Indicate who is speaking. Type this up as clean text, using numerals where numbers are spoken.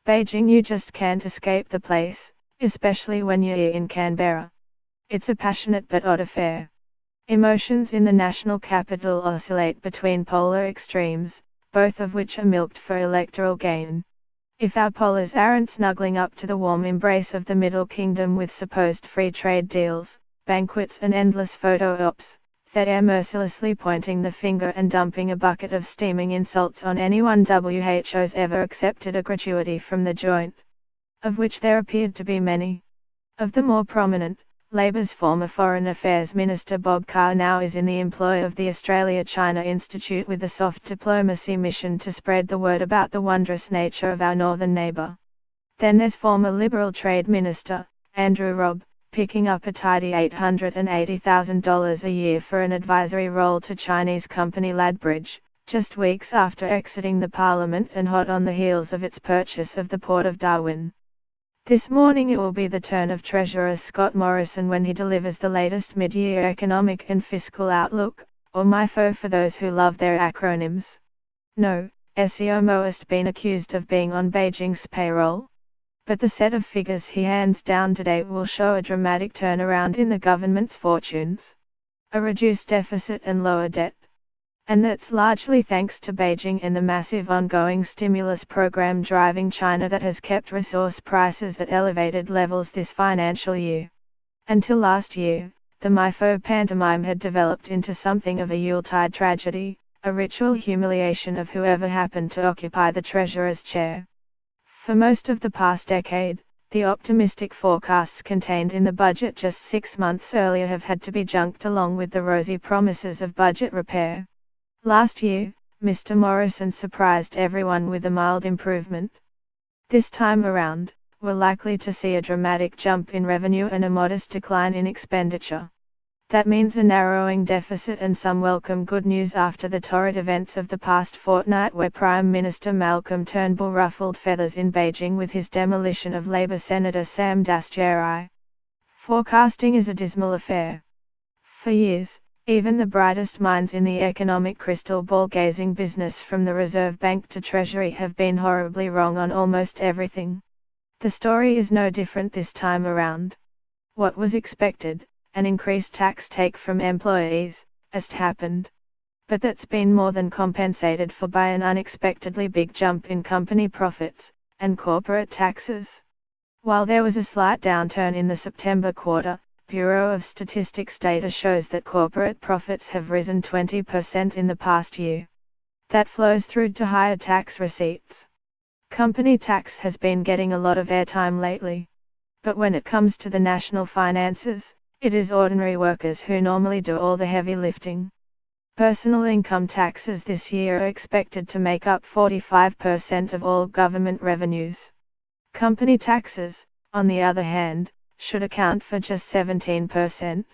Speaker 1: Beijing, you just can't escape the place, especially when you're in Canberra. It's a passionate but odd affair. Emotions in the national capital oscillate between polar extremes, both of which are milked for electoral gain. If our polars aren't snuggling up to the warm embrace of the Middle Kingdom with supposed free trade deals, banquets and endless photo ops, they're mercilessly pointing the finger and dumping a bucket of steaming insults on anyone WHO's ever accepted a gratuity from the joint. Of which there appeared to be many. Of the more prominent, Labour's former Foreign Affairs Minister Bob Carr now is in the employ of the Australia-China Institute with a soft diplomacy mission to spread the word about the wondrous nature of our northern neighbour. Then there's former Liberal Trade Minister, Andrew Robb, picking up a tidy $880,000 a year for an advisory role to Chinese company Ladbridge, just weeks after exiting the Parliament and hot on the heels of its purchase of the Port of Darwin. This morning it will be the turn of Treasurer Scott Morrison when he delivers the latest mid-year economic and fiscal outlook, or MYEFO for those who love their acronyms. No, SEO has been accused of being on Beijing's payroll. But the set of figures he hands down today will show a dramatic turnaround in the government's fortunes. A reduced deficit and lower debt. And that's largely thanks to Beijing and the massive ongoing stimulus program driving China that has kept resource prices at elevated levels this financial year. Until last year, the MYEFO pantomime had developed into something of a Yuletide tragedy, a ritual humiliation of whoever happened to occupy the treasurer's chair. For most of the past decade, the optimistic forecasts contained in the budget just 6 months earlier have had to be junked along with the rosy promises of budget repair. Last year, Mr. Morrison surprised everyone with a mild improvement. This time around, we're likely to see a dramatic jump in revenue and a modest decline in expenditure. That means a narrowing deficit and some welcome good news after the torrid events of the past fortnight where Prime Minister Malcolm Turnbull ruffled feathers in Beijing with his demolition of Labour Senator Sam Dastyari. Forecasting is a dismal affair. For years, even the brightest minds in the economic crystal ball gazing business from the Reserve Bank to Treasury have been horribly wrong on almost everything. The story is no different this time around. What was expected, an increased tax take from employees, has happened. But that's been more than compensated for by an unexpectedly big jump in company profits and corporate taxes. While there was a slight downturn in the September quarter, Bureau of Statistics data shows that corporate profits have risen 20% in the past year. That flows through to higher tax receipts. Company tax has been getting a lot of airtime lately. But when it comes to the national finances, it is ordinary workers who normally do all the heavy lifting. Personal income taxes this year are expected to make up 45% of all government revenues. Company taxes, on the other hand, should account for just 17%.